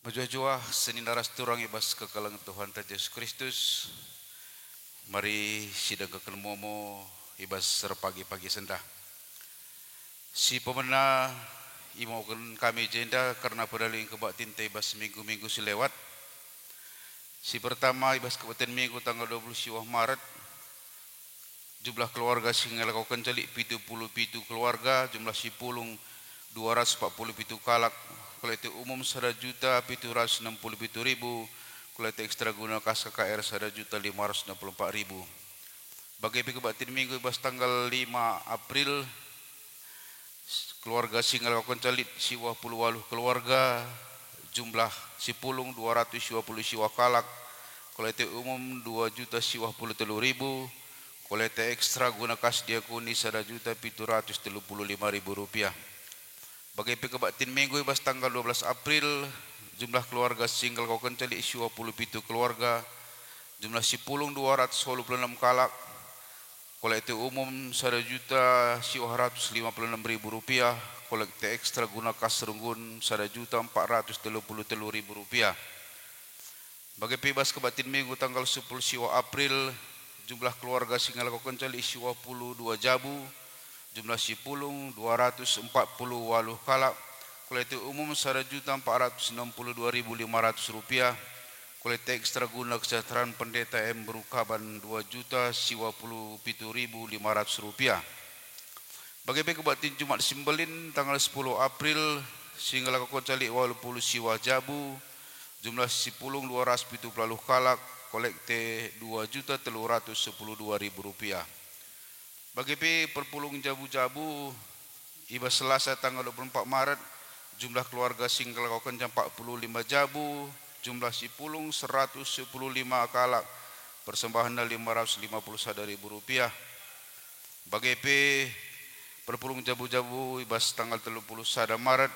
Hojua-jua senindaras turang ibas kekalang Tuhan ta Yesus Kristus. Mari sidang kekelmomo ibas serpagi-pagi sendah. Si pemena imaukan kami jenda karena pedaling kebak tinta ibas minggu-minggu selewat. Si pertama ibas kabupaten minggu tanggal 20 Maret. Jumlah keluarga singal kau kencalik 70 keluarga, jumlah si pulung 240 kalak. Kolektif umum 1.767.000, kolektif ekstra guna kas KKR 1.564.000. Bagi kebaktian minggu ibas tanggal 5 April, keluarga singal kau kencalik siwa puluh keluarga, jumlah si pulung 220 siwa kalak, kolektif umum 2.033.000, kolektif ekstra guna kas diakuni 1.735.000 rupiah. Bagi kebaktian minggu ibas tanggal 12 April, jumlah keluarga single kau kencalik 27 keluarga, jumlah si pulung 226 kalak, kolektif umum 1.156.000 rupiah, kolektif ekstra guna kas runggun 1.433.000 rupiah. Bagi ibas kebaktian minggu tanggal 10 April, jumlah keluarga single kau kencalik 22 jabu, jumlah si pulung 240 kalak, kolektif umum 1.462.500 rupiah, kolektif ekstra guna kesejahteraan pendeta M berukaban 2.027.500 rupiah. Bagi kebaktian Jumat Simbelin tanggal 10 April, singgah kau calik 80 siwa jabu, jumlah si pulung 270 kalak, kolektif 2.312.000 rupiah. Bagi perpulung jabu-jabu ibas Selasa tanggal 24 Maret, jumlah keluarga single kau kencang 45 jabu, jumlah si pulung 115 kalak, persembahan 551.000 rupiah. Bagi perpulung jabu-jabu ibas tanggal 31 Maret,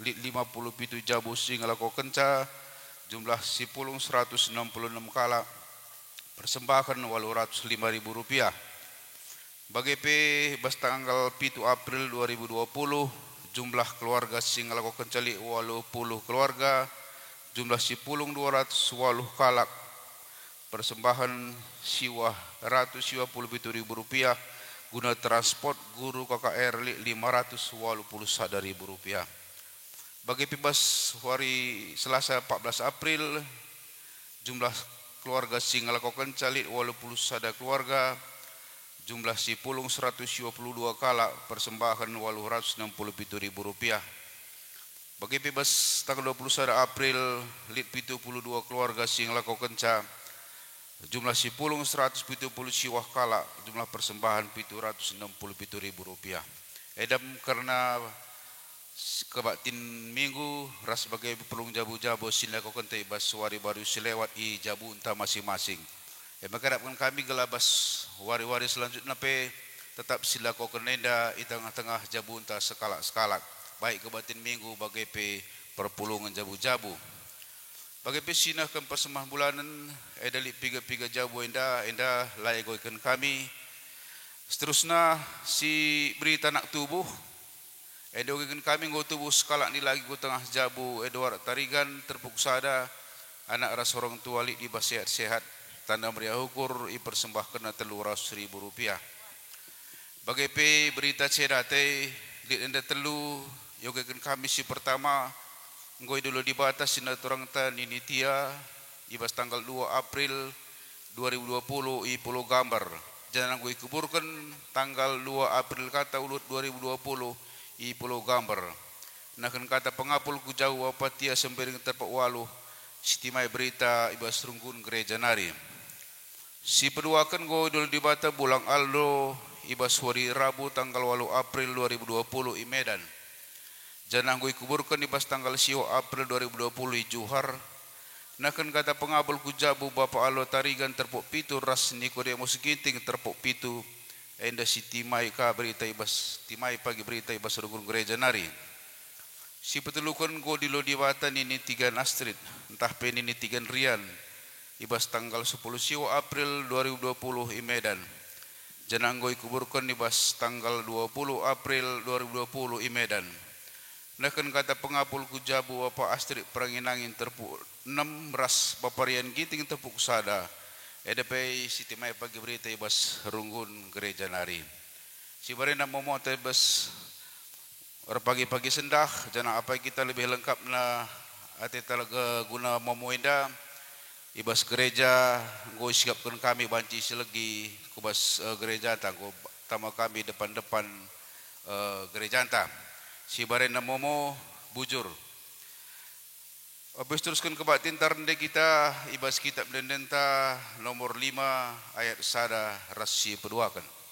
57 jabu single kau kencang, jumlah si pulung 166 kalak, persembahan 805.000 rupiah. Bagi bas tanggal 7 April 2020, jumlah keluarga singal kau kencalik 80 keluarga, jumlah si pulung 280 kalak, persembahan siwa 127.000 rupiah, guna transport guru KKR 581.000 rupiah. Bagi bas hari Selasa 14 April, jumlah keluarga singal kau kencalik 81 keluarga, jumlah si pulung 122 kalak, persembahan 867.000 rupiah. Bagi bebas tanggal 21 April, 72 keluarga singal kau kenca, jumlah si pulung 170 siwah kalak, jumlah persembahan 767.000 rupiah. Edam karena kebaktin minggu ras sebagai pelung jabu-jabu sinal kau kenta ibas wari baru selewat i jabu entah masing-masing. Maka harapkan kami gelabas wari-wari selanjutnya tetap sila kau kenenda di tengah-tengah jabu entah sekalak-sekalak. Baik kebatin minggu bagi perpulungan jabu-jabu. Bagi sinahkan persembahan bulanan edalik piga-piga jabu endah layak goikan kami. Seterusnya si berita nak tubuh edogikan kami go tubuh sekalak ni lagi go tengah jabu Edward Tarigan terpuksada anak ras orang tua li di sehat-sehat. Tanda meriah ukur dipersembahkan 300.000 rupiah. Bagi berita cedate di enda telu yogakan kami si pertama ngoi dulu dibatas sina turang tan ini tia ibas tanggal 2 April 2020 i Pulau Gambar. Jangan ngoi kuburkan tanggal 2 April kata ulut 2020 i Pulau Gambar. Nakan kata pengapul ku jauh apa tia sembering terpak walu sitimai berita ibas runggun gereja nari. Si peduakan go dulu di bata bulang Aldo ibas hari Rabu tanggal 8 April 2020 i Medan. Janang go kuburkan ibas tanggal 10 April 2020 i Johar. Nakan kata pengabul kujabu Bapak Aldo Tarigan terpok pitu ras Nikodemus Ginting terpok pitu. Enda si timai ka berita ibas timai pagi berita ibas runggun gereja nari. Si petelukan go di lo di bata nini 3 Astrid entah penini 3 Rian. Ibas tanggal 10 April 2020 i Medan. Jananggo kuburkan ibas tanggal 20 April 2020 i Medan. Nakan kata pengapul ku jabu apa astrik peranginangin terpuk 6 ras paparian giting tepuk sada. Edepai siti mai pagi berita ibas runggun gereja nari. Si barena momo tebas pagi-pagi sendah jana apa kita lebih lengkap na ate talaga guna momo enda ibas gereja go siapkan kami banci selegi kubas gereja tanggo tama kami depan-depan gereja anta. Si barena momo bujur. Habis teruskan ke batin tarende kita ibas kitab dendenta nomor 5 ayat sada rasi peduakan.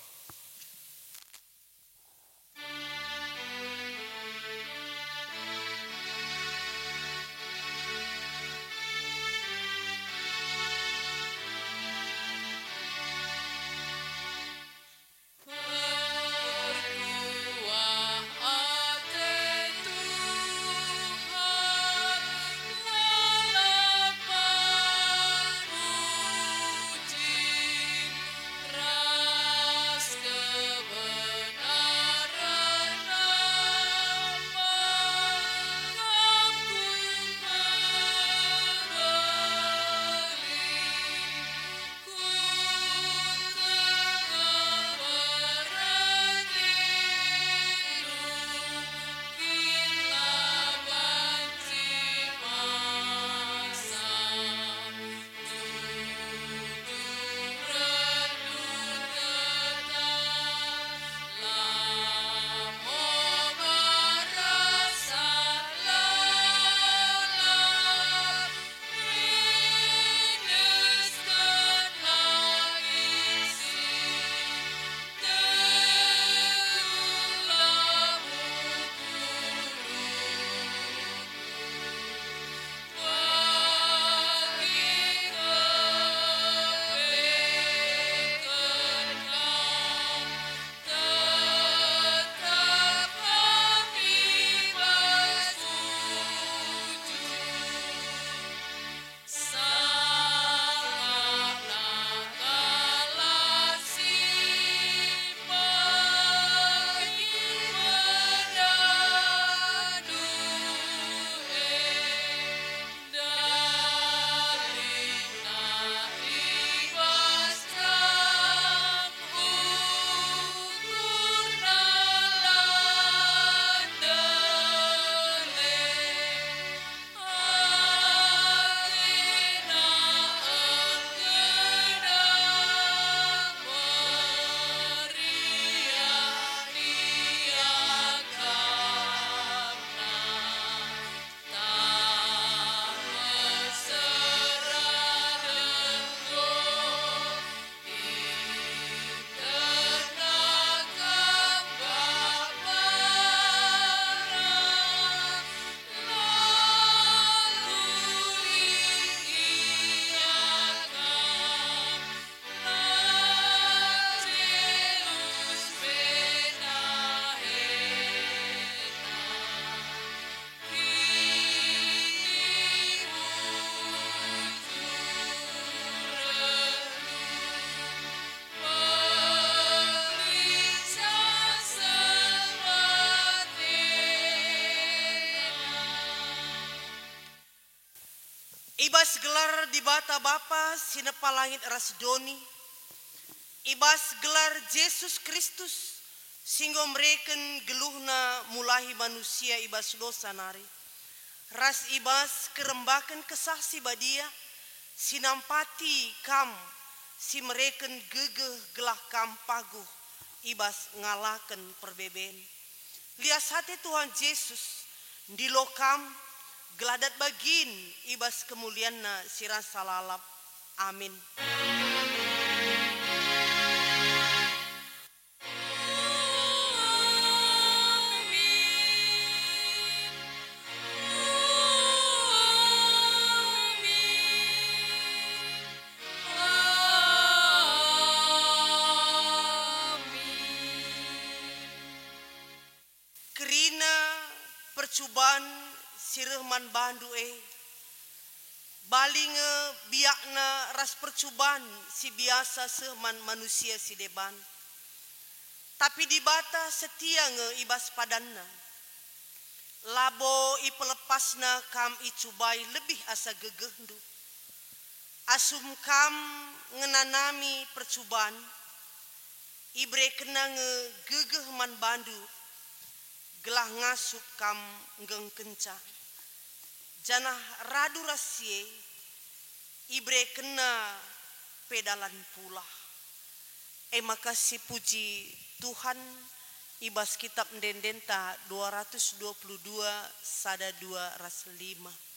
Ibas gelar di bata Bapa sinepa langit rasdoni. Ibas gelar Yesus Kristus singgo mereken geluhna mulahi manusia ibas dosa nari. Ras ibas kerembakan kesaksi badia sinampati kam si mereken gegeh gelah kam paguh ibas ngalaken perbeben. Lias hati Tuhan Yesus di lokam geladat bagin ibas kemulianna sirah salalap. Amin. Kerina percobaan sirehman bandu balinge biakna ras percobaan si biasa sehman manusia si deban. Tapi di bata setia nge ibas padanna. Labo ipelepasna kam icubai lebih asa gegehndu. Asum kam ngenanami percubaan, ibre kena ngegegeh man bandu, gelah ngasup kam ngeng kenca. Janah radu rasie, ibre kena pedalan pula. Makasih puji Tuhan, ibas kitab Ndendenta 222 sada 2 ras 5.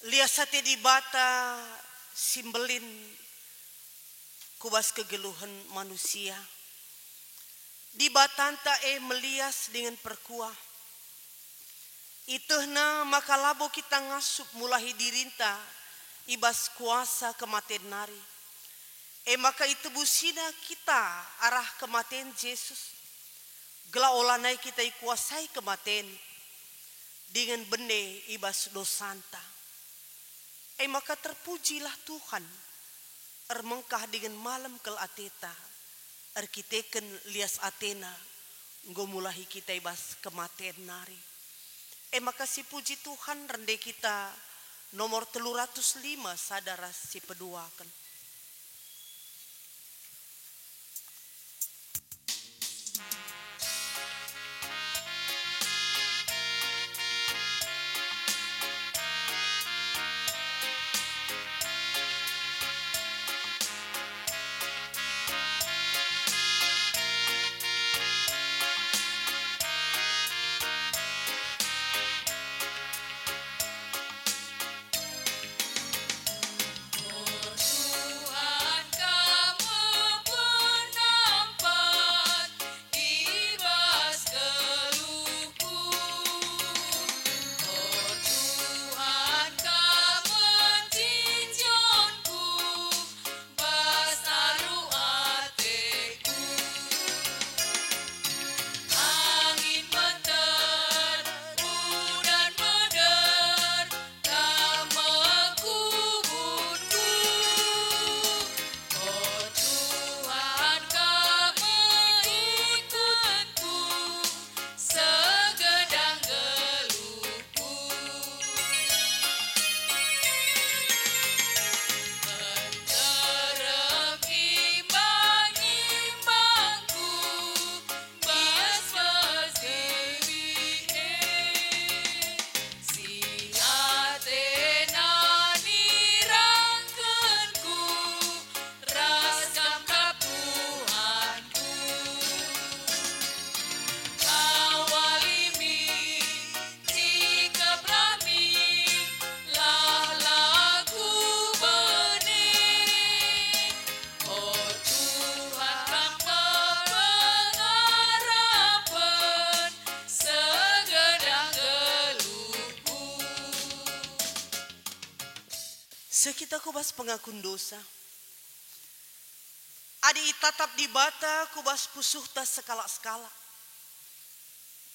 Liasate di bata simbelin kubas kegeluhan manusia. Di batanta melias dengan perkuah. Itehna maka labo kita ngasup mulahi dirinta ibas kuasa kematian nari. Maka itu busina kita arah kematian Yesus. Gela olanai kita ikuasai kematian dengan bene ibas dosanta. Maka terpujilah Tuhan mengkah dengan malam kel ateta arkiteken lias Athena ngomulahi kita ibas kematian nari. Maka si puji Tuhan rende kita nomor 305 sadara si peduakan. Oh Kita kubas pengakun dosa. Adi tatap di bata kubas pusuh tas sekala-sekala.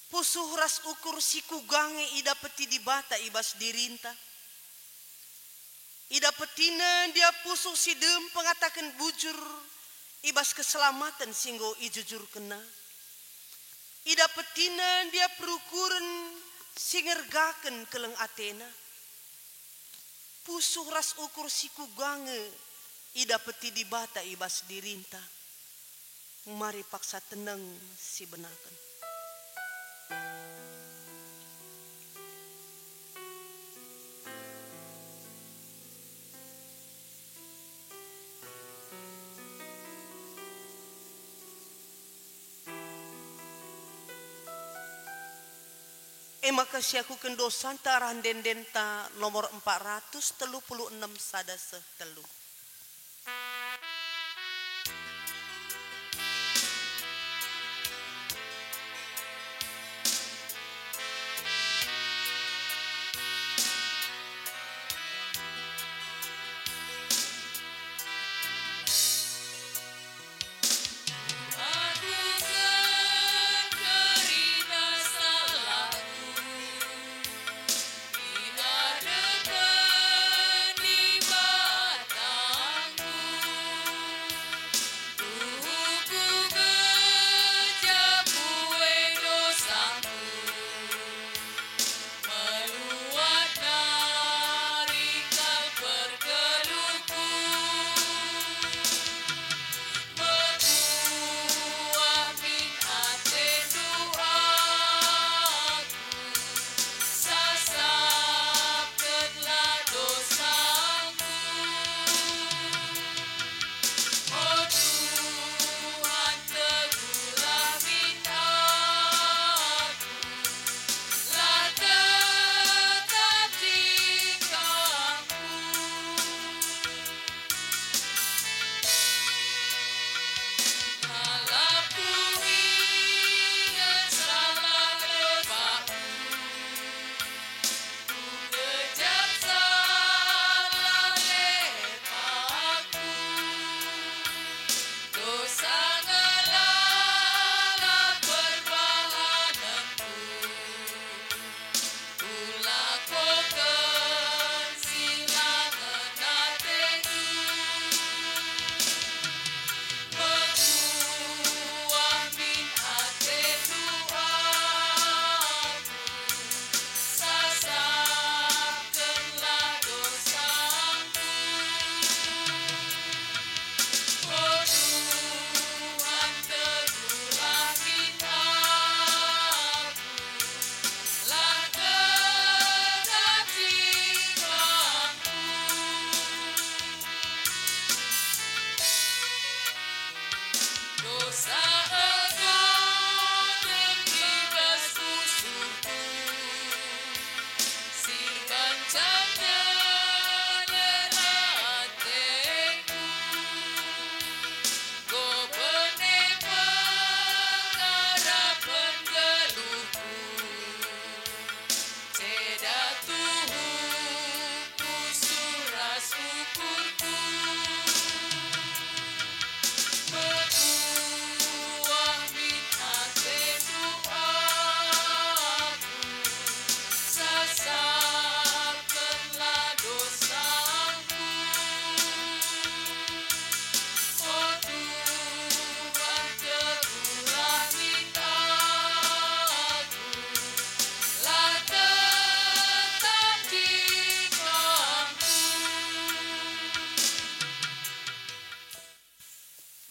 Pusuh ras ukur siku gange ida peti di bata ibas dirinta. Ida petina dia pusuh sidem pengatakan bujur ibas keselamatan singgo ijujur kena. Ida petina dia perukuran singergaken keleng Atena. Pusuh ras ukur siku gange ida peti di bata ibas dirinta. Mari paksa tenang si benakan. Maka siaku kendo santa randen denta nomor 436 sadase telu.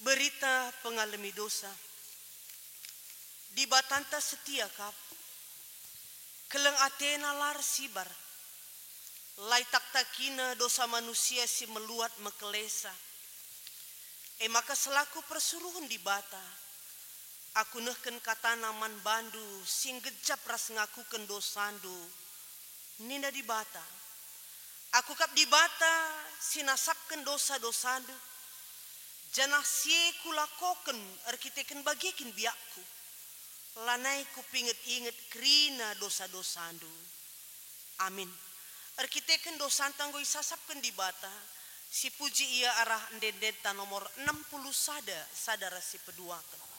Berita pengalami dosa. Di batanta setia kap. Keleng Atena lar sibar. Lai tak takina dosa manusia si meluat mekelesa. Maka selaku persuruhan di bata. Aku nehken kata naman bandu sing gejap ras ngakuken dosandu. Nina di bata. Aku kap di bata sinasapken dosa-dosandu. Janah sie kulakoken arkiteken bagikin biakku. Lanai ku pinget-inget krina dosa-dosandu. Amin. Arkiteken dosantang goi sasapkan di bata. Si puji ia arah ndendeta nomor 60 sadara si peduakan.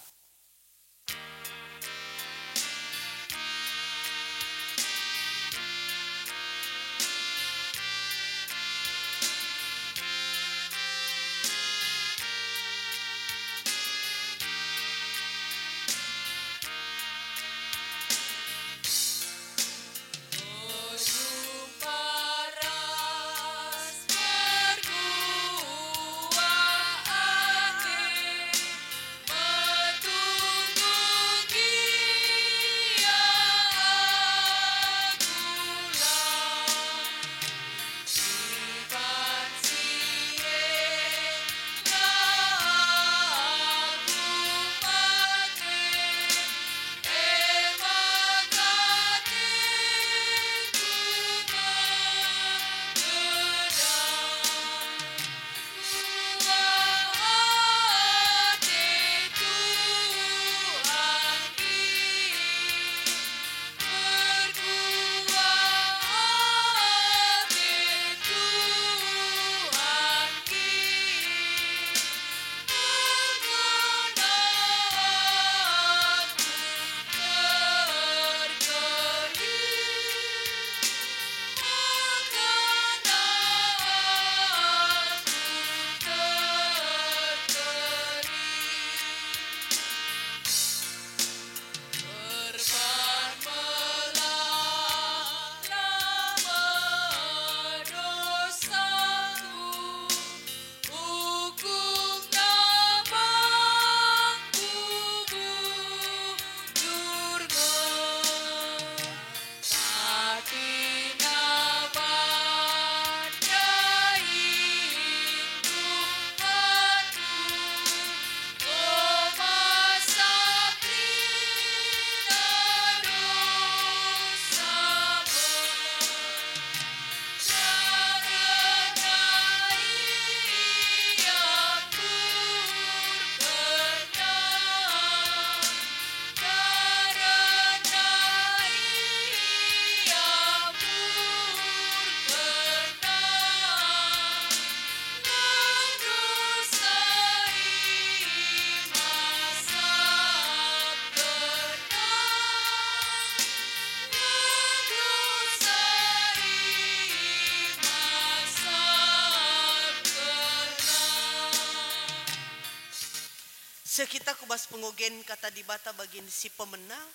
Sekita kubas pengogen kata di bata bagian si pemenang.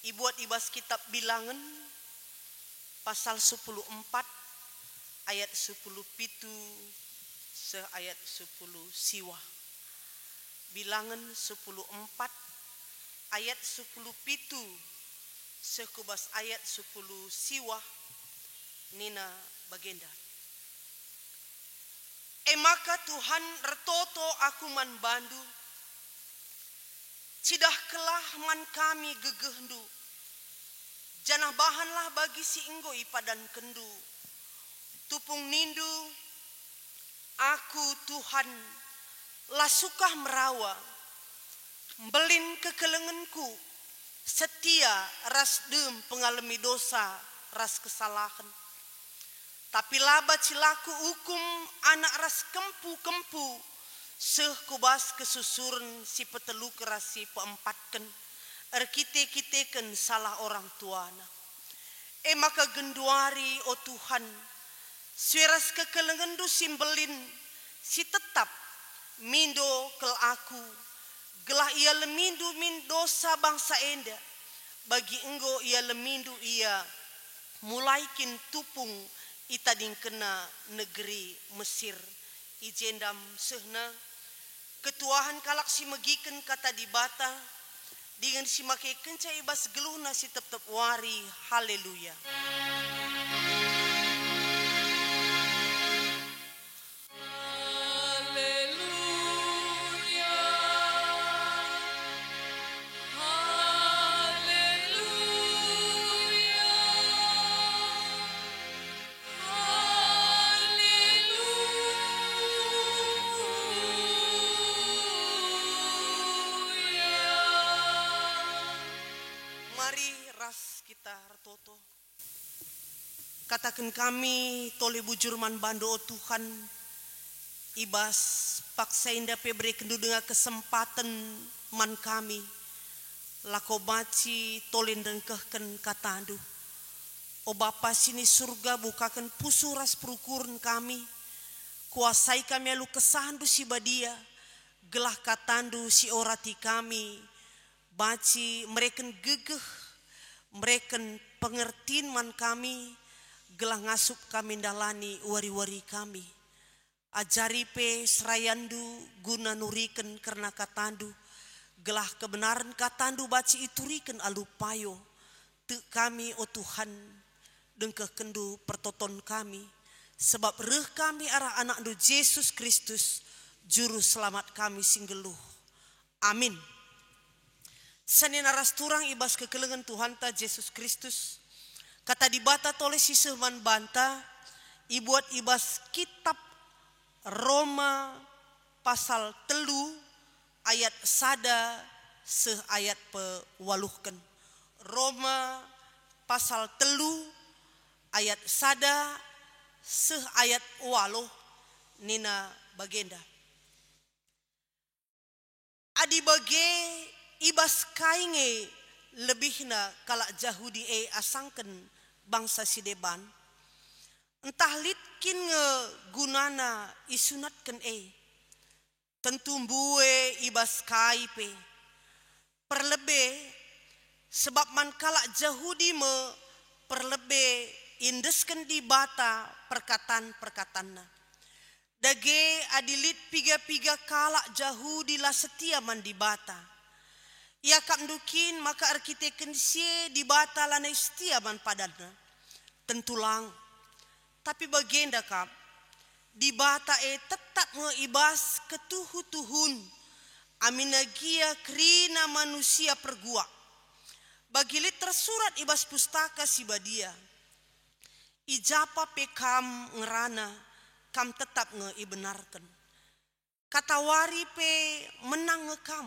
Ibuat ibas kitab bilangan pasal 14 ayat 10 pitu se ayat 10 siwa. Bilangan 14 ayat 10 pitu sekubas ayat 10 siwa nina bagenda. Maka Tuhan retoto aku man bandu, cidah kelah man kami gegehndu, janah bahanlah bagi si inggo ipadan kendu, tupung nindu, aku Tuhan lah sukah merawa, belin kekelengenku, setia ras dem pengalami dosa, ras kesalahan. Tapi laba cilaku hukum anak ras kempu-kempu seh kubas kesusuran si petelu kerasi peempatken erkite-kiteken salah orang tuana. Maka genduari o Tuhan sueras kekelengendu simbelin si tetap mindo kel aku gelah ia lemindu min dosa bangsa enda bagi enggo ia lemindu ia mulaikin tupung ita dingkena negeri Mesir ijendam sehna ketuahan kalak si megiken kata di bata dengan si make kenca ibas geluna si tetep wari haleluya. Mari ras kita retoto Katakan kami tole bujurman bando o Tuhan, ibas paksa indah pebre kendu dengan kesempatan man kami lako baci tolen dengkehken katandu. O Bapa sini surga bukakan pusuras perukuran kami, kuasai kami alu kesandu si badia, gelah katandu si orati kami, baci mereken gegeh, mereken pengertiin man kami, gelah ngasup kami dalani wari-wari kami. Ajari pe serayandu guna nuriken karena katandu, gelah kebenaran katandu baci ituriken alupayo, te kami o Tuhan, dengkeh kendu pertoton kami, sebab reh kami arah anak du Yesus Kristus, juru selamat kami singgeluh. Amin. Senin aras turang ibas kekelengan Tuhan ta Yesus Kristus, kata dibata toleh sisehman banta, ibuat ibas kitab Roma pasal 3 ayat sada seh ayat pewaluhken. Roma pasal 3 ayat sada seh ayat waluh nina bagenda. Adi bage ibas kainge lebihna kalak Jahudi asangken bangsa sideban. Entah litkin nge gunana isunatken tentu mbue ibas kaipe. Perlebe sebab man kalak Jahudi me perlebe indesken di bata perkataan-perkataanna. Dage adilit piga-piga kalak Jahudi lah setia man di bata. Ia kamdukin maka arkiteken sie di bata lana setia man padana. Tentulang. Tapi bagenda kap di bata tetap ngeibas ketuhu-tuhun aminagia krina manusia pergua. Bagilit tersurat ibas pustaka si badia. Ijapa pekam ngerana kam tetap ngeibenarkan. Kata wari pe menang ngekam.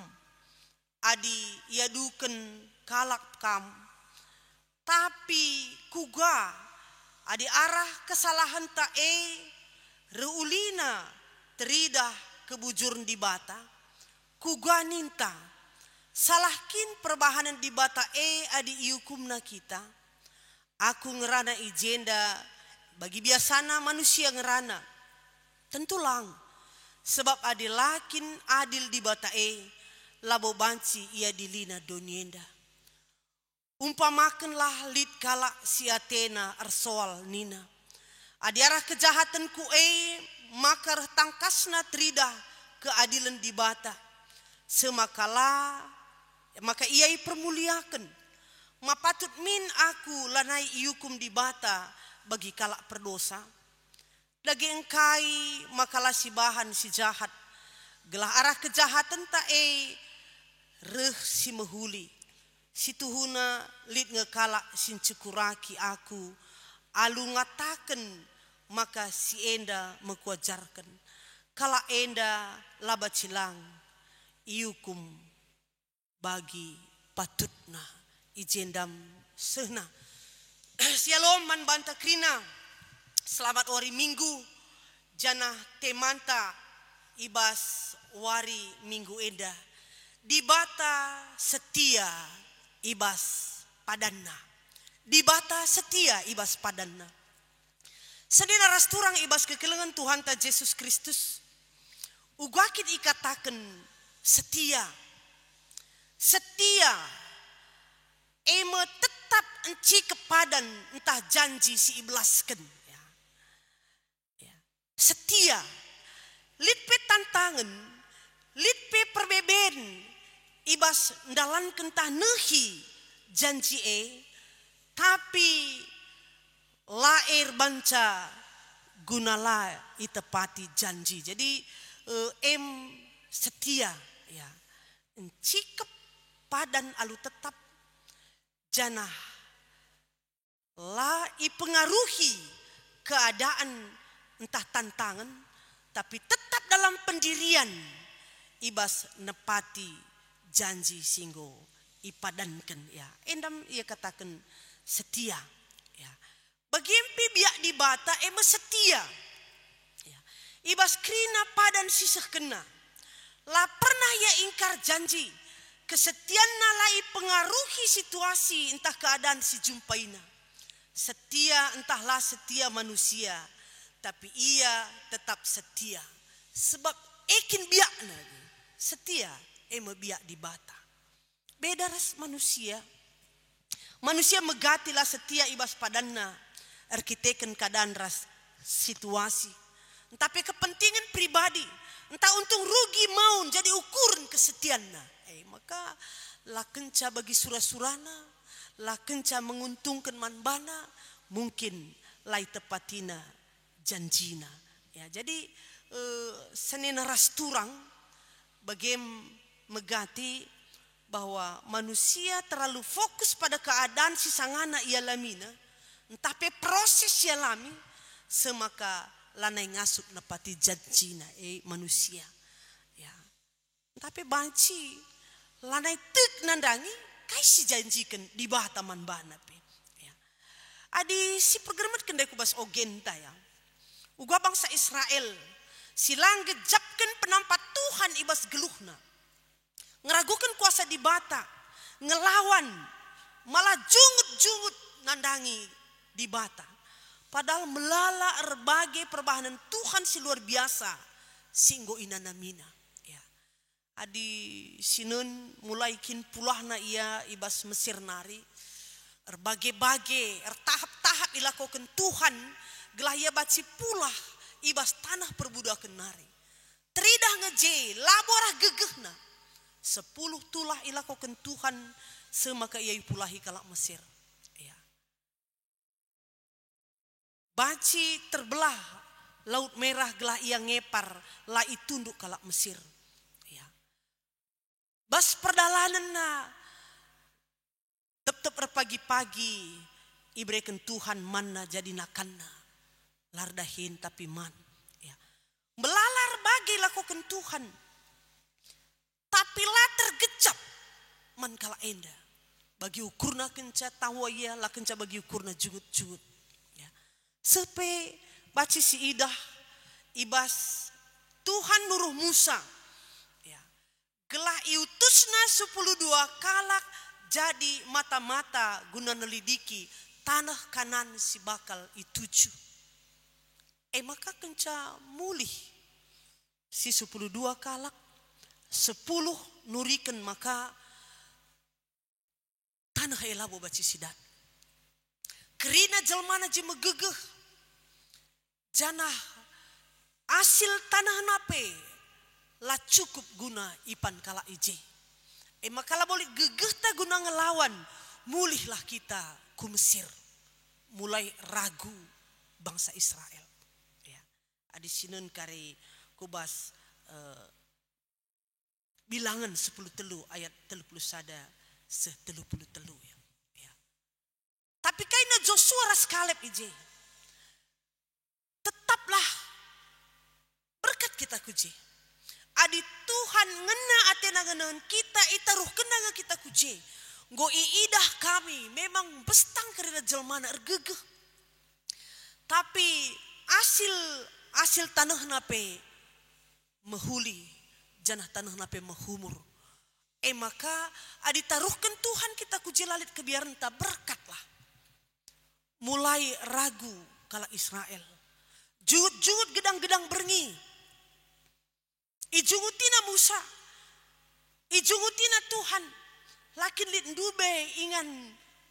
Adi yaduken kalak kam. Tapi kuga adi arah kesalahan ta reulina teridah kebujurn di bata. Kuga ninta salahkin perbahanan di bata adi iukumna kita. Aku ngerana ijenda bagi biasana manusia ngerana. Tentulang sebab adi lakin adil di bata labo banci ia dilina donienda. Umpamakanlah lid kalak si Athena arsoal nina. Adi arah kejahatan ku maka tangkasna tridah keadilan di bata. Semakala maka ia permuliakan. Mapatut min aku lanai iukum di bata bagi kalak perdosa. Lagi engkai makalah si bahan si jahat. Gelah arah kejahatan ta reh si mehuli. Situhuna lid ngekalak sin cekuraki aku. Alu ngataken maka si enda mekuajarkan. Kala enda laba cilang iukum bagi patutna ijendam sehna. Sialom man banta krina. Selamat wari minggu jana temanta ibas wari minggu enda. Di bata setia ibas padanna. Di bata setia ibas padanna. Sedina rasturang ibas kekelengan Tuhan ta Yesus Kristus. Ugakit ikataken setia. Setia. Eme tetap enci kepadan entah janji si iblasken. Setia. Litpe tantangan. Litpe perbeben. Ibas ndalan kentah nehi janji tapi lair banca gunala itepati janji. Jadi setia ya. Encikep padan alu tetap janah la ipengaruhi keadaan entah tantangan tapi tetap dalam pendirian ibas nepati janji singgo ipadankan ya. Endam ia katakan setia ya. Bagempi biak di bata ema setia. Ya. Ibas krina padan sisah kena. La pernah ya ingkar janji. Kesetiaan nalai pengaruhi situasi entah keadaan si jumpaina. Setia entahlah setia manusia. Tapi ia tetap setia. Sebab ekin biak nagi. Setia ema biak di bata. Beda ras manusia. Manusia megatilah setia ibas padanna. Arkiteken keadaan ras situasi. Tapi kepentingan pribadi. Entah untung rugi maun jadi ukuran kesetiaanna. Maka la kenca bagi surah-surana. La kenca menguntungkan manbana. Mungkin lai tepatina janjina. Ya, jadi senena ras turang. Bagem megati bahwa manusia terlalu fokus pada keadaan si sangana ia lamina. Tapi proses ia lami semaka lanai ngasup nepati janjina manusia. Ya. Tapi banci lanai tek nandangi kai si janjikan di bawah taman bana pe. Ya. Adi si pergeremat kendai kubas ogenta ya. Uga bangsa Israel silang gejapkan penampat Tuhan ibas geluhna. Ngeragukan kuasa di bata, ngelawan, malah jungut-jungut nandangi di bata. Padahal melala berbagai perbahanan Tuhan si luar biasa, singgo inanamina. Ya. Adi sinun mulai kin pulahna ia ibas Mesir nari, berbagai-bagai, tahap-tahap ilakokan Tuhan, gelah ia baci pulah ibas tanah perbudakan nari. Teridah ngeje, laborah gegehna. 10 tulah ilakokan Tuhan semaka ia pulahi kalak Mesir. Ya. Baci terbelah laut merah gelah ia ngepar la itunduk kalak Mesir. Ya. Bas perdalanan na tetap pagi-pagi ibrekan Tuhan manna jadi nakanna lardahin tapi man. Ya. Melalar bagi lakukan Tuhan. Tapi lah tergecap man kala enda. Bagi ukurna kenca tawa ia lah kenca bagi ukurna jugut-jugut. Ya. Sepe baci si idah ibas Tuhan nuruh Musa. Ya. Gelah iutusna 12 kalak jadi mata-mata guna nelidiki tanah kanan si bakal ituju. Maka kenca mulih si 12 kalak 10 nurikan maka tanah elabo baci sidat. Kerina jelmana je megegeh. Janah asil tanah nape la cukup guna ipan kala ije. Maka la boleh gegeh ta guna ngelawan. Mulihlah kita ku Mesir. Mulai ragu bangsa Israel. Ya. Adi sinun kari kubas bilangan 10 telu ayat 31 se-30 telu ya. Ya. Tapi kaina Joshua ras Kaleb ije. Tetaplah berkat kita kuje. Adi Tuhan ngena atena ngenahan kita itaruh kenanga kita kuje. Go iidah kami memang bestang kerina jelmana ergegeh. Tapi hasil tanah nape mehuli. Janah tanah nape mahumur. Maka aditaruhkan Tuhan kita kuji lalit kebiaran tak berkatlah. Mulai ragu kala Israel. Juut-juut gedang-gedang berngi. Ijungutina Musa. Ijungutina Tuhan. Lakin lit ndube ingan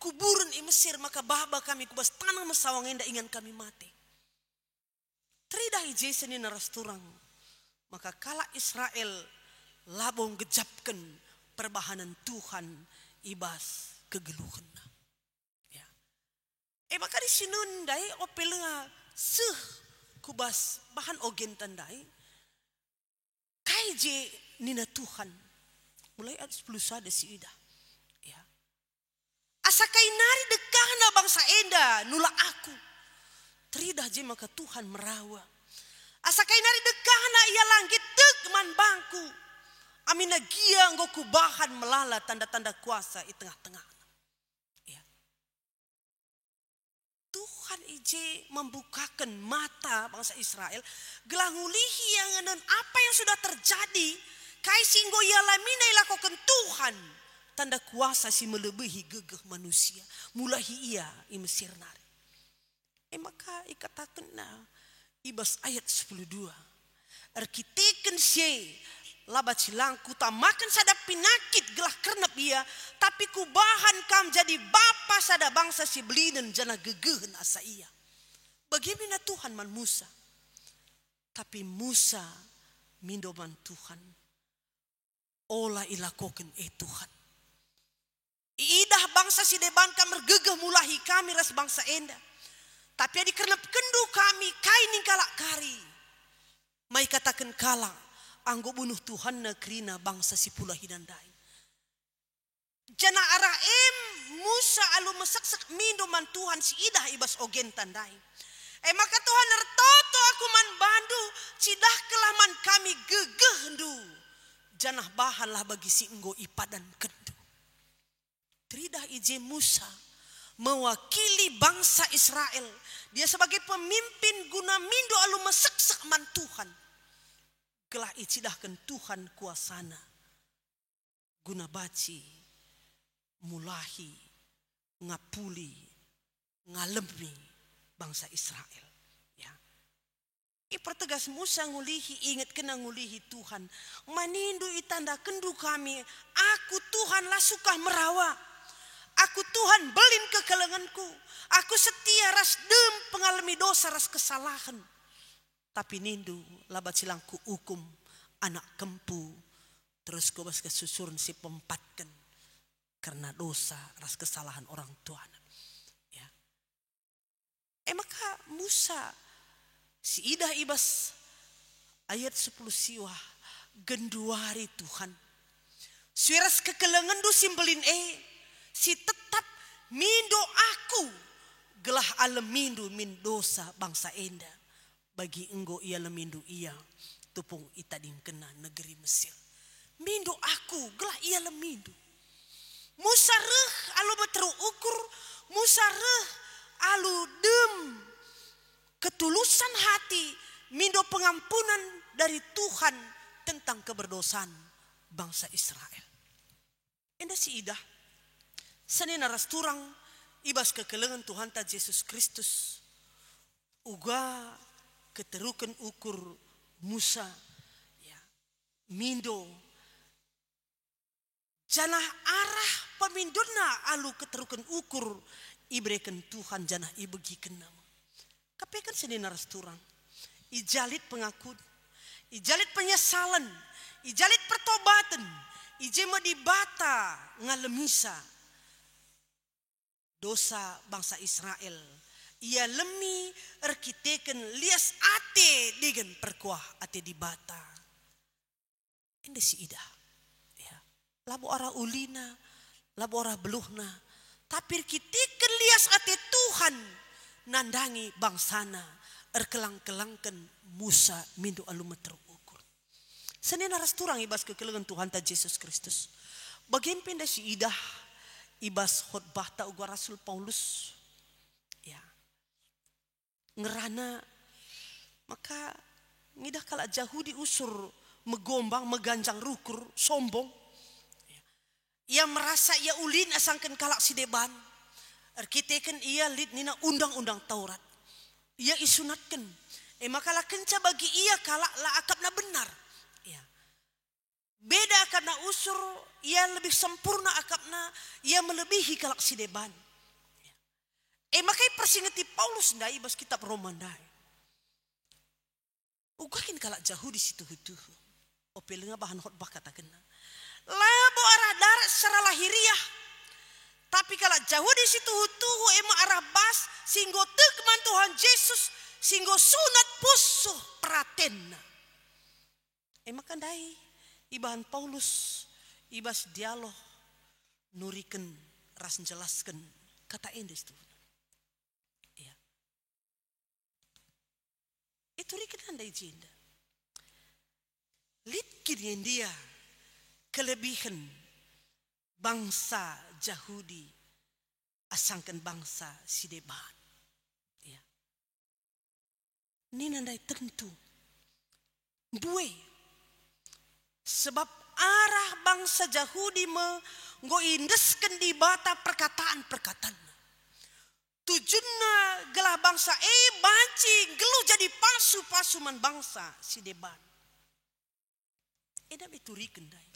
kuburan i Mesir maka bahaba kami kubas tanah mesawang enda ingan kami mati. Teridah ije seni naras turang. Maka kala Israel labong gejapkan perbahanan Tuhan ibas kegeluhan. Ya. Maka di sinun dai opelenga kubas bahan ogen tandai. Kaije nina Tuhan. Mulai ada 10 sada si ida. Ya. Asakai nari dekahna bangsa enda nula aku. Teridah je maka Tuhan merawa. Asakai nari dekahna ia langit tek man bangku. Amina gia ngoku bahan melala tanda-tanda kuasa di tengah-tengah. Ya. Tuhan ije membukakan mata bangsa Israel gelah ngulihi yang ngenen apa yang sudah terjadi kai singgo ia lamina ilakokan Tuhan tanda kuasa si melebihi gegeh manusia mulai ia i Mesir nari. Maka ikatakan ibas ayat 10:2 arkiteken sie laba cilangku tak makan sada pinakit gelah kernep ia tapi kubahan kam jadi bapa sada bangsa si belinen jana gegehen asa ia. Bagaimana Tuhan man Musa tapi Musa mindoman Tuhan olah ilakoken Tuhan iidah bangsa si deban kamer gegeh mulahi kami ras bangsa enda tapi adi kernep kendu kami kainin kalak kari mai katakan kalak anggo bunuh Tuhan negrina bangsa si pula hidandai. Jana arah Musa alu meseksek mindoman Tuhan si idah ibas ogen tandai. Maka Tuhan ertoto aku man bandu cidah kelaman kami gegeh ndu. Janah bahan lah bagi si enggo ipadan kendu. Tridah ije Musa mewakili bangsa Israel. Dia sebagai pemimpin guna mindo alu meseksek man Tuhan. Gelah icidahkan Tuhan kuasana guna baci mulahi ngapuli ngalemi bangsa Israel ya. Pertegas Musa ngulihi ingat kena ngulihi Tuhan manindu itanda kendu kami aku Tuhan lah suka merawa aku Tuhan belin kekelenganku aku setia ras dem pengalami dosa ras kesalahan. Tapi nindu laba cilangku hukum anak kempu terus gobas kesusurun si pempatkan karena dosa ras kesalahan orang tua ya. Maka Musa si idah ibas ayat 10 siwah genduari Tuhan suiras kekelengan du simbelin si tetap mindo aku gelah alam mindu min dosa bangsa enda bagi enggo ia lemindu ia tupung itading kena negeri Mesir. Mindu aku gelah ia lemindu. Musa reh alu beteru ukur, Musa reh alu dem ketulusan hati mindo pengampunan dari Tuhan tentang keberdosaan bangsa Israel. Enda si idah sanena rasturang ibas kekelengan Tuhan ta Yesus Kristus uga keterukan ukur Musa ya mindo janah arah pemindona alu keterukan ukur ibreken Tuhan janah ibegiken nama kapekan senina rasturang ijalit pengakun ijalit penyesalan ijalit pertobatan ijema dibata ngalemisa dosa bangsa Israel ia lemi arkiteken lias ate dengan perkuah ate di bata. Ini si idah. Ya. Labu arah ulina, labu arah beluhna. Tapi arkiteken lias ate Tuhan nandangi bangsana erkelang-kelangkan Musa mindu alumeter ukur. Senin aras turang ibas kekelengan Tuhan ta Yesus Kristus. Bagian pindah si idah ibas khotbah ta uga Rasul Paulus. Ya. Ngerana maka ngidah kala Yahudi usur megombang meganjang rukur sombong ia merasa ia ulin asangkan kalak si deban arkiteken ia lid nina undang-undang Taurat ia isunatkan maka lah kenca bagi ia kalak lah akapna benar ya beda karena usur ia lebih sempurna akapna ia melebihi kalak si deban. Makai persingeti Paulus ndai bas kitab Roma ndai. Ugakin kalak jauh di situ hutu. Opelenga bahan khotbah kata kena. Labo arah darat secara lahiriah. Tapi kalak jauh di situ hutu ema arah bas singgo tekman Tuhan Yesus singgo sunat pusuh pratenna. Maka ndai ibahan Paulus ibas dialog nuriken ras jelaskan kata endes tu. Itu rikan anda jinda. Litkin yang dia kelebihan bangsa Yahudi asangkan bangsa Sideban. Nina dai tentu. Bue. Sebab arah bangsa Yahudi menggoindeskan di bata perkataan-perkataan. Tujuannya gelah bangsa banci geluh jadi palsu man bangsa si deban. Eda beturikan dai.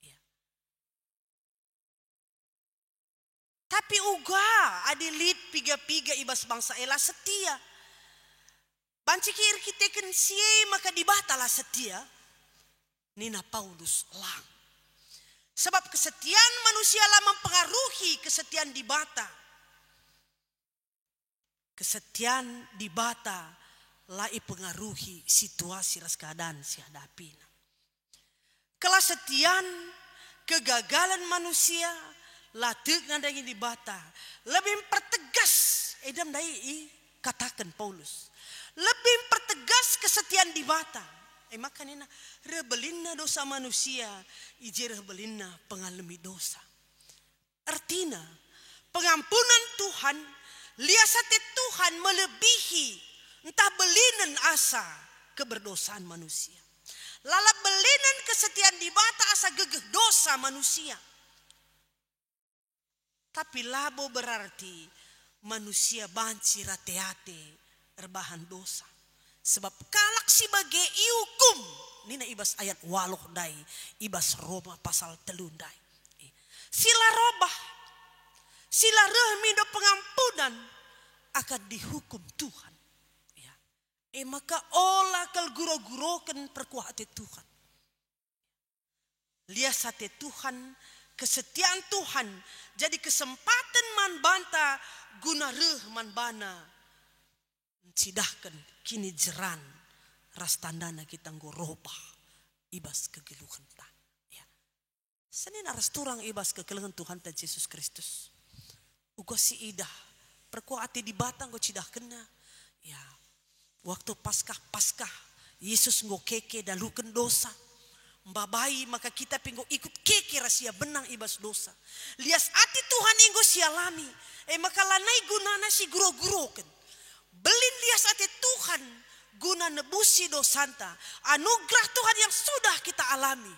Ya. Tapi uga adilit piga-piga ibas bangsa ela setia. Banci kir kiteken sie maka dibatalah setia. Nina Paulus lang. Sebab kesetiaan manusia lah mempengaruhi kesetiaan di bata. Kesetiaan di bata lah pengaruhi situasi ras keadaan si hadapin. Kesetiaan kegagalan manusia lah nadanya di bata. Lebih pertegas edam dai katakan Paulus. Lebih pertegas kesetiaan di bata. Makanya rebelinna dosa manusia, ije rebelinna pengalami dosa. Artinya pengampunan Tuhan, liasate Tuhan melebihi entah belinan asa keberdosaan manusia. Lala belinan kesetiaan di bata asa gegeh dosa manusia. Tapi labo berarti manusia banci rate-ate erbahan dosa. Sebab kalak si bage iukum. Nina ibas ayat 8 dai. Ibas Roma pasal 3 dai. Sila robah. Sila rehmi do pengampunan. Akan dihukum Tuhan. Ya. Maka olah kal guro-gurokan perkuat Tuhan. Liasate Tuhan. Kesetiaan Tuhan. Jadi kesempatan man banta. Guna reh man bana. Cidahkan kini jeran ras tandana kita ngorobah ibas kegeluhan ta. Ya. Senin aras turang ibas kegeluhan Tuhan ta Yesus Kristus. Ugo si idah perkuati di batang go cidah kena. Ya. Waktu Paskah Yesus ngo keke dalukan dosa. Mbabai maka kita pinggo ikut keke rahasia benang ibas dosa. Lias ati Tuhan inggo sialami. Maka lanai gunana si guro-guroken. Belin lias ati Tuhan guna nebusi dosanta. Anugerah Tuhan yang sudah kita alami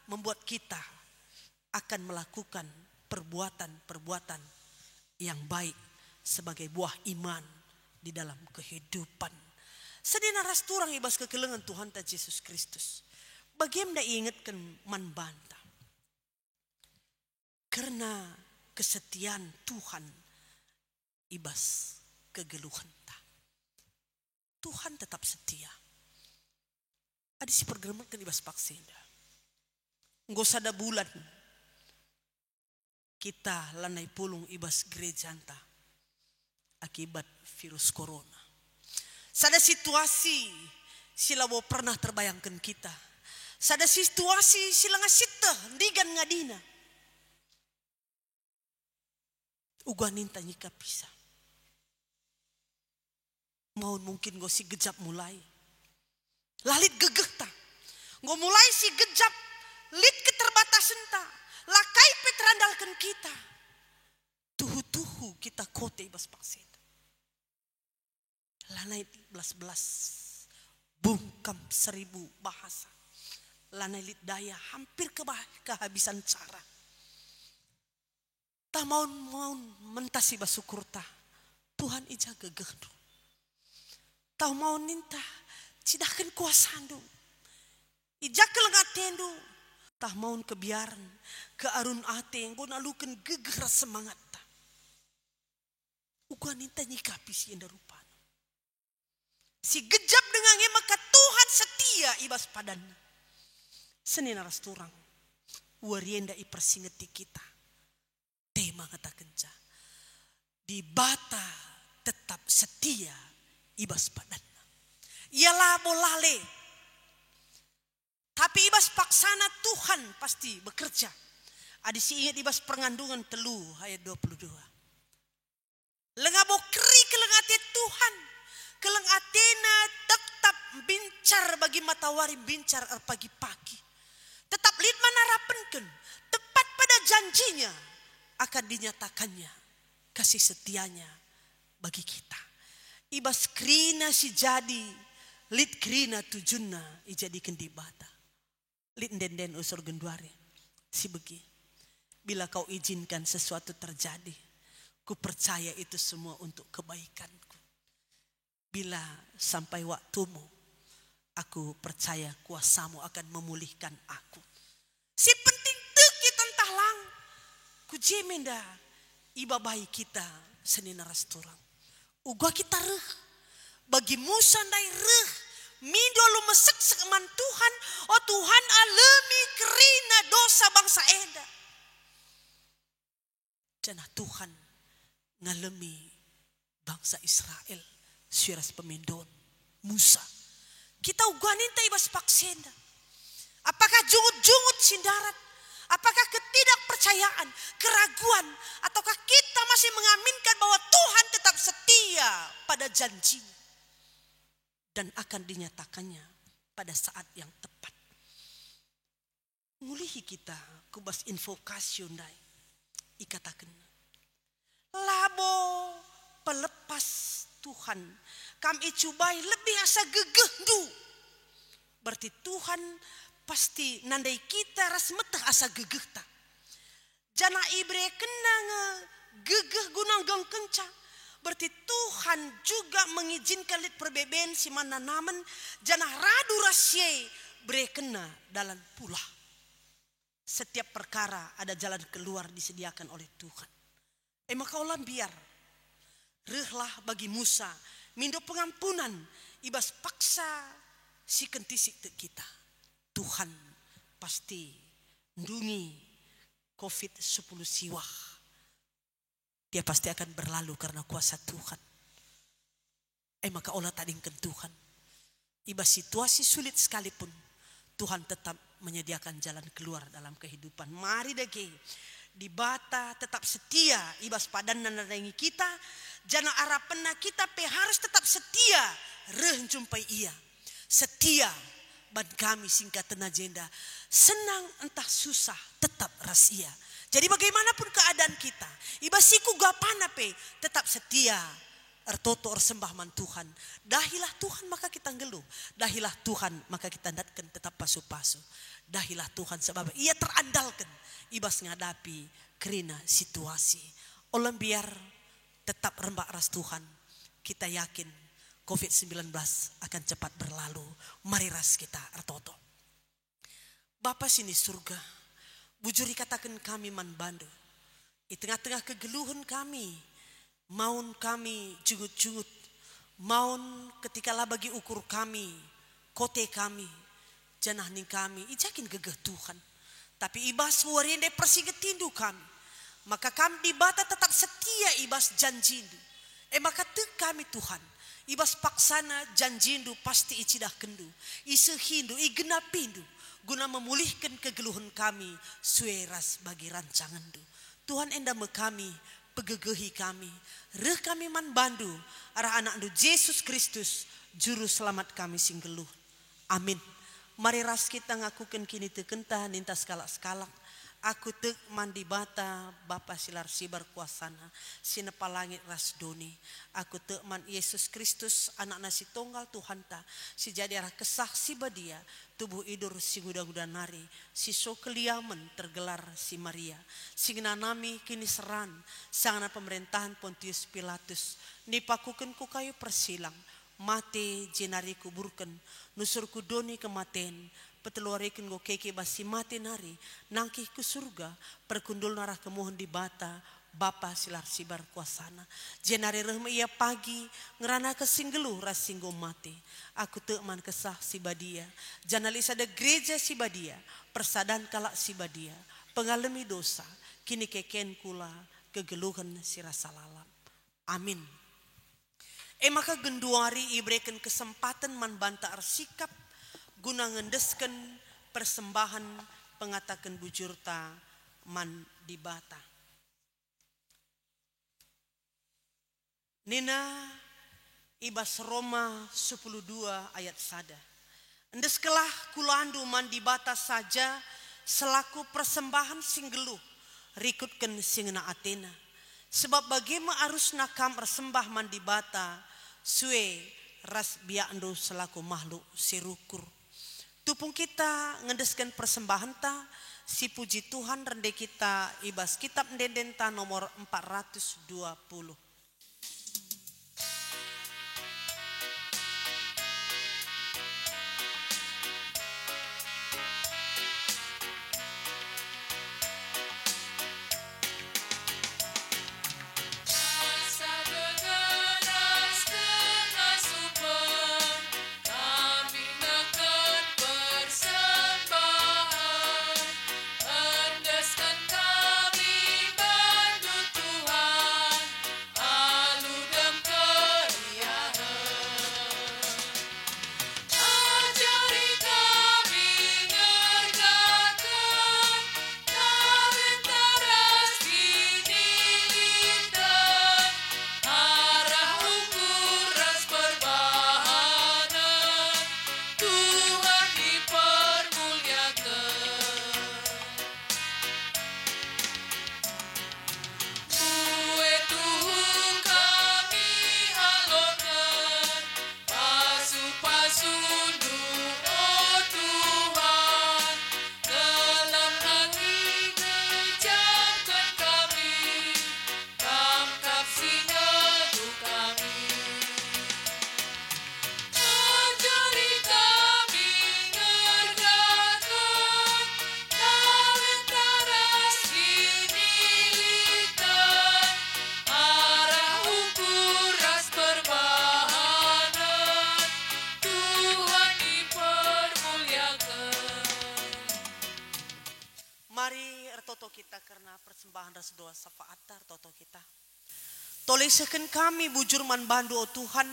membuat kita akan melakukan perbuatan-perbuatan yang baik sebagai buah iman di dalam kehidupan. Sedina ras turang ibas kekelengan Tuhan ta Yesus Kristus. Bagaimana ingatkan man banta. Karena kesetiaan Tuhan ibas kegeluhan ta. Tuhan tetap setia. Ada si pergereman ibas paksenda. Nggak usah ada bulan. Kita lanai pulung ibas gereja anta. Akibat virus corona. Sada situasi sila wo pernah terbayangkan kita. Sada situasi sila ngasita ndigan ngadina. Uguan ninta nyika pisah. Mau mungkin go si gejap mulai. Lalit gegeh ta. Go mulai si gejap. Lit keterbatasan ta. Lakai petrandalkan kita. Tuhu-tuhu kita kote ibas pakset. Lanai belas-belas. Bungkam 1000 bahasa. Lanai lit daya hampir kehabisan cara. Tak mau mentasi basukur ta. Tuhan ija gegeh. Tau mau ninta, cidahkan kuasandu. Ijak kelengatendu. Tah mau kebiaran, ke arun ate yang guna luken geger semangat ta. Uguan ninta nyikapi si enda rupan. Si gejap dengan maka Tuhan setia ibas padan. Senin aras turang. Warienda ipersingeti kita. Tema kata kenca. Di bata tetap setia ibas padan. Ialah bolale. Tapi ibas paksana Tuhan pasti bekerja. Ada si ingat ibas pengandungan 3 ayat 22. Lengabo keri kelengate Tuhan. Kelengatena tetap bincar bagi matahari bincar pagi-pagi. Tetap lid manarapenken. Tepat pada janjinya akan dinyatakannya kasih setianya bagi kita. Ibas krina si jadi Lit krina tujuna ijadikan di bata. Lit den usur genduare. Si begi. Bila kau izinkan sesuatu terjadi, ku percaya itu semua untuk kebaikanku. Bila sampai waktumu, aku percaya kuasamu akan memulihkan aku. Si penting teki tentang lang. Ku jemenda iba bayi kita senina rasturang. Ugwa kita reh. Bagi Musa ndai reh. Mido lu mesek sekeman Tuhan. Oh Tuhan alami kerina dosa bangsa eda. Janah Tuhan ngalami bangsa Israel. Suras pemendon Musa. Kita uganin ta ibas paksenda. Apakah jungut-jungut sindarat? Apakah ketidakpercayaan, keraguan, ataukah kita masih mengaminkan bahwa Tuhan tetap setia pada janjinya dan akan dinyatakannya pada saat yang tepat. Ngulihi kita kubas invokasi undai ikatakan labo pelepas Tuhan kami cubai lebih asa gegeh du. Berarti Tuhan pasti nandai kita ras meteh asa gegeh tak. Jana ibre kena gegeh gunang geng kencang. Berarti Tuhan juga mengizinkan lit perbeben si mana namen jana radu rasye bre kena dalam pula. Setiap perkara ada jalan keluar disediakan oleh Tuhan. Maka ulah biar rehlah bagi Musa mindo pengampunan ibas paksa si kentisik kita. Tuhan pasti ndungi COVID-10 siwah. Dia pasti akan berlalu karena kuasa Tuhan. Maka olah tadingkan Tuhan. Ibas situasi sulit sekalipun Tuhan tetap menyediakan jalan keluar dalam kehidupan. Mari dage di bata tetap setia ibas padan nandangi kita. Jana arapena kita pe harus tetap setia reh jumpai ia. Setia ban kami singkatan agenda. Senang entah susah tetap rahasia. Jadi bagaimanapun keadaan kita, ibasiku gapana pe tetap setia. Ertoto ersembah man Tuhan. Dahilah Tuhan maka kita ngeluh. Dahilah Tuhan maka kita datkan tetap pasu-pasu. Dahilah Tuhan sebab ia terandalkan ibas ngadapi kerina situasi. Olam biar tetap rembak ras Tuhan. Kita yakin COVID-19 akan cepat berlalu. Mari ras kita ertoto. Bapa sini surga. Bujuri katakan kami man bandu. Di tengah-tengah kegeluhan kami. Maun kami jungut-jungut. Maun ketika lah bagi ukur kami. Kote kami. Janah ning kami. Ijakin gegeh Tuhan. Tapi ibas warinde persigetindu kami. Maka kami di bata tetap setia ibas janjindu. Maka te kami Tuhan. Ibas paksana janjindu pasti icidah kendu. Isehindu, igenapindu. Guna memulihkan kegeluhan kami. Sueras bagi rancangandu. Tuhan enda me kami. Pegegehi kami. Reh kami man bandu. Arah anak du Yesus Kristus. Juru selamat kami singgeluh. Amin. Mari ras kita ngakukan kini tekentah nintas skalak-skalak. Aku tek mandi bata Bapa silar sibar kuasana sinepa langit ras doni. Aku tek man Yesus Kristus anak nasi tunggal Tuhan ta si jadi arah kesah si badia tubuh idur si guda-guda nari si so keliaman tergelar si Maria si nami kini seran sangana pemerintahan Pontius Pilatus nipakuken ku kayu persilang mate jenari kuburken nusurku doni kematen peteluarikin go keke basi mati nari nangkih ke surga perkundul narah kemohon di bata Bapa silar sibar kuasana jenari rehme ia pagi ngerana kesinggelu rasinggo mati aku teman kesah si badia janalis ada gereja si badia persadan kalak si badia pengalami dosa kini keken kula kegeluhan si rasa lalam amin. Maka genduari ibrekan kesempatan man banta arsikap guna ngendesken persembahan pengatakan bujurta man di bata. Nina ibas Roma 10:2 ayat sada. Endeskelah kulandu man di bata saja selaku persembahan singgeluh rikutken singena Athena. Sebab bagaimana arus nakam persembah man di bata sue ras biando selaku makhluk sirukur. Tupung kita ngedeskan persembahan ta, si puji Tuhan rende kita ibas kitab ndendenta nomor 420. Mari ertoto kita karena persembahan ras doa syafaat ertoto kita. Tolesekan kami bujur man bandu o Tuhan,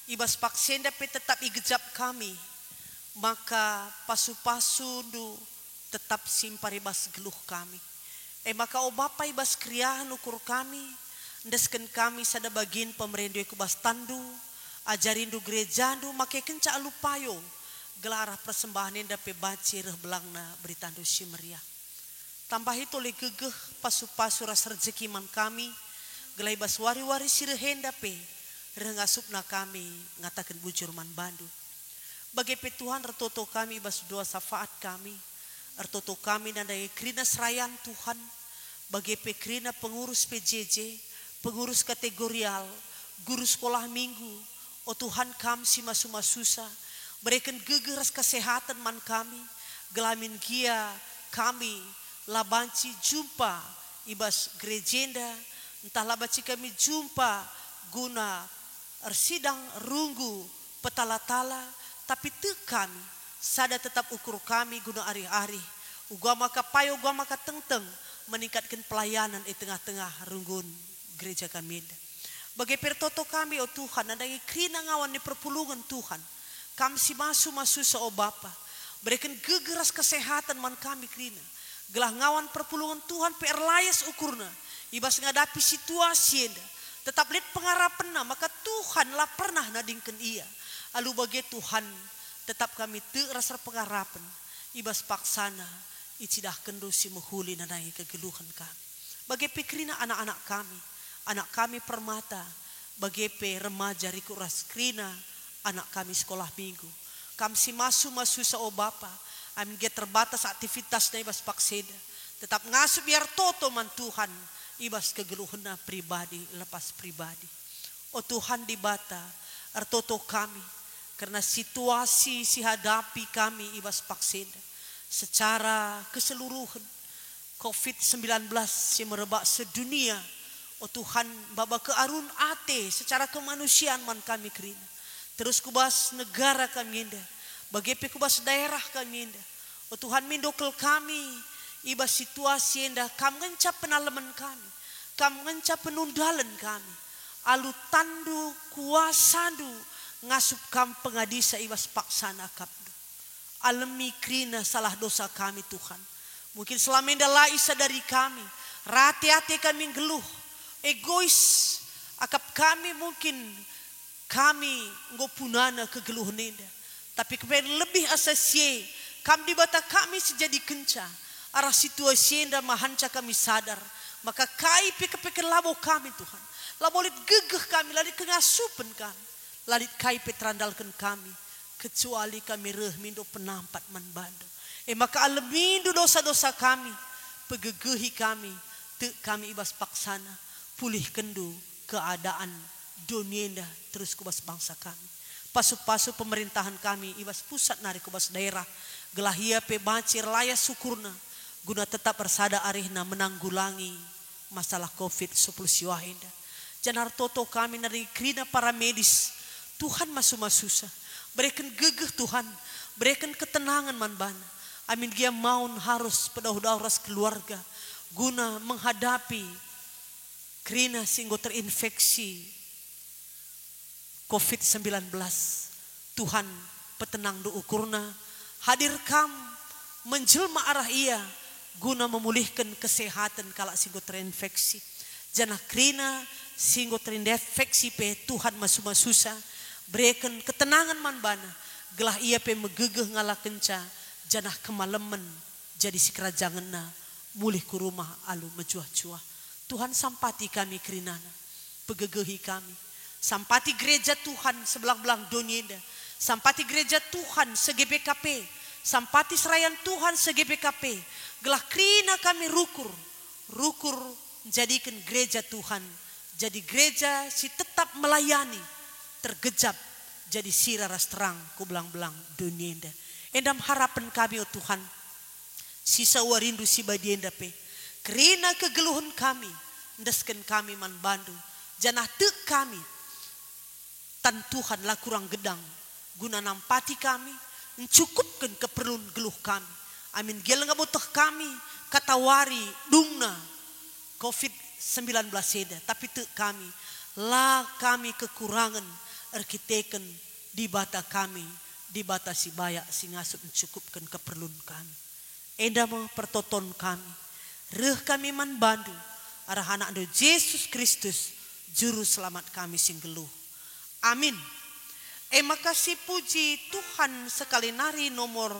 ibas paksen dapat tetap igejap kami. Maka pasu-pasu du tetap simpar ibas geluh kami. Maka o Bapa ibas kriahan ukur kami, ndesken kami sada bagin pemerintah kubas tandu, ajarin du gereja du make kenca alupayo, gelarah persembahan yang dapat baci reh belangna beritandu si meriah. Tambah itu le gegeh pasu-pasu ras rezeki man kami, gelai bas wari-wari sirehenda pe, rengasupna kami ngatakan bujur man bandu. Bagi Tuhan ertoto kami bas doa syafaat kami, ertoto kami nandai krina serayan Tuhan, bagi krina pengurus PJJ, pengurus kategorial, guru sekolah minggu, oh Tuhan kami si masu-masusa, berikan gegeh ras kesehatan man kami, gelamin kia kami, labanci jumpa ibas gerejenda, entah labanci kami jumpa guna ersidang runggu petala-tala, tapi te kami sada tetap ukur kami guna ari-ari, ugama kapayo ugama katengteng meningkatkan pelayanan di tengah-tengah runggun gereja kami. Bagi pertoto kami oh Tuhan, ada krina ngawan di perpulungan Tuhan, kami si masu-masu sa o Bapa, berikan gegeras kesehatan man kami krina. Gelah ngawan perpulungan Tuhan PR layas ukurna, ibas ngadapi situasi enda, tetap lihat pengharapanna, maka Tuhan lah pernah nadingkan ia. Alu bagi Tuhan tetap kami te rasa pengharapan, ibas paksana, icidah kendusi menghuli nanai kegeluhan kami. Bagi pikrina anak-anak kami permata, bagi remaja riku raskrina, anak kami sekolah minggu, kami si masu-masu sa o Bapa. Amin dia terbatas aktivitas na ibas pakseda. Tetap ngasup biar toto man Tuhan. Ibas kegeluhna pribadi lepas pribadi. O Tuhan di bata ertoto kami. Karena situasi si hadapi kami ibas pakseda. Secara keseluruhan COVID-19 yang merebak sedunia. O Tuhan baba kearun ate secara kemanusiaan man kami kerina. Terus kubas negara kami indah. Bagi kubas daerah kami indah. Oh Tuhan mindokel kami. Ibas situasi indah. Kam ngencap penalaman kami. Kam ngencap penundalan kami. Alu tandu kuasandu. Ngasup kam pengadisa ibas paksana kapdu. Alami krina salah dosa kami Tuhan. Mungkin selama indah laisa dari kami. Rati-hati kami geluh. Egois. Akap kami mungkin. Kami ngopunana kegeluhan indah. Tapi kemudian lebih asasi kami di bata kami sejadi kenca arah situasi yang mahanca kami sadar maka kai pikir labo kami Tuhan labo lit gegeh kami lari kengasupan kami Ladit kai petrandalkan kami. Kecuali kami rehmindo penampat man bandu. Maka alemindo dosa-dosa kami. Pegegehi kami. Te kami ibas paksana. Pulih kendu keadaan dunia terus kubas bangsa kami. Pasu-pasu pemerintahan kami ibas pusat nari kubas daerah. Gelahia pe bacir layas syukurna. Guna tetap bersada arihna menanggulangi masalah COVID-19 siwahenda. Janar toto kami nari krina para medis. Tuhan masu-masusa. Berikan gegeh Tuhan. Berikan ketenangan manbana. Amin dia maun harus pedauh-dauras keluarga. Guna menghadapi krina singgo terinfeksi COVID-19. Tuhan petenang do ukurna. Hadir kam menjelma arah ia. Guna memulihkan kesehatan kalau singgo terinfeksi. Janah krina singgo terinfeksi pe Tuhan masu-masusa. Berikan ketenangan manbana. Gelah ia pe megegeh ngalah kenca. Janah kemalemen jadi si kerajanganna. Mulih ku rumah alu mejuah-juah. Tuhan sampati kami kerinana. Pegegehi kami. Sampati gereja Tuhan sebelang-belang dunia. Sampati gereja Tuhan se-GBKP. Sampati serayan Tuhan se-GBKP. Gelah krina kami rukur. Rukur jadikan gereja Tuhan. Jadi gereja si tetap melayani. Tergejap jadi siraras terang ku belang-belang dunia. Endam harapan kami oh Tuhan. Sisa warindu si badienda pe. Kerina kegeluhan kami. Ndesken kami man bandu. Janah tek kami. Tan Tuhan lah kurang gedang. Guna nampati kami. Mencukupkan keperluan geluh kami. Amin. Gila nggak butuh kami. Katawari dungna. COVID-19 seda. Tapi tek kami. Lah kami kekurangan. Arkiteken di bata kami. Di bata si bayak si ngasut mencukupkan keperluan kami. Endama pertoton kami. Reh kami man bandu. Arah anak do Yesus Kristus. Juru selamat kami sing geluh. Amin. Makasih puji Tuhan sekali nari nomor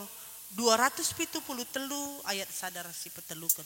273 ayat sadar si petelukan.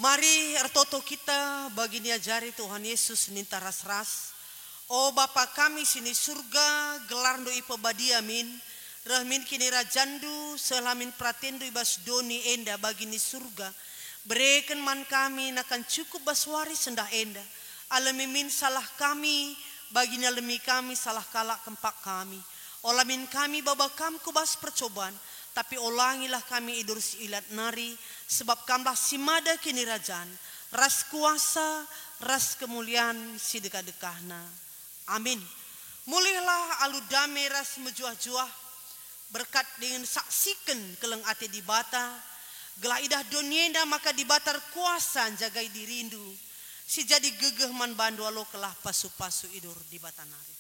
Mari ertoto kita bagi niajari Tuhan Yesus ninta ras-ras. O Bapa kami sini surga gelar do ipo badiamin. Rahmin kini rajandu selamin pratendu ibas doni enda bagi ni surga. Berikan man kami nakan cukup baswari sendah enda. Alamimin salah kami bagi alami kami salah kalak kempak kami. Olamin kami babakam kubas percobaan. Tapi olangilah kami idur si ilat nari. Sebab kamlah simada kini rajaan. Ras kuasa, ras kemuliaan si dekah-dekahna. Amin. Mulihlah alu damai ras mejuah-juah. Berkat dengan saksikan keleng ate di bata. Gelah idah donyenda maka dibatar kuasa jagai dirindu. Si jadi gegeh man bandu alo kelah pasu-pasu idur di batanari.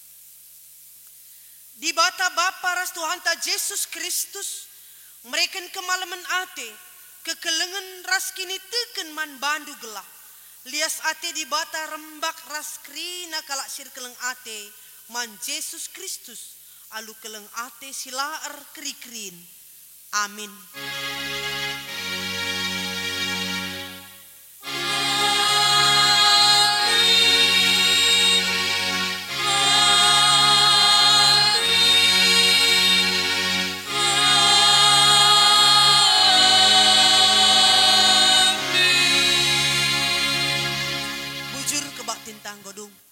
Di bata Bapa ras Tuhan ta Yesus Kristus mereken kemalaman ate kekelengan ras kini teken man bandu gelah. Lias ate di bata rembak ras krina kalak sir keleng ate man Yesus Kristus alu keleng ate silaar keri-kerin. Amin. Bujur kebak tintang godung.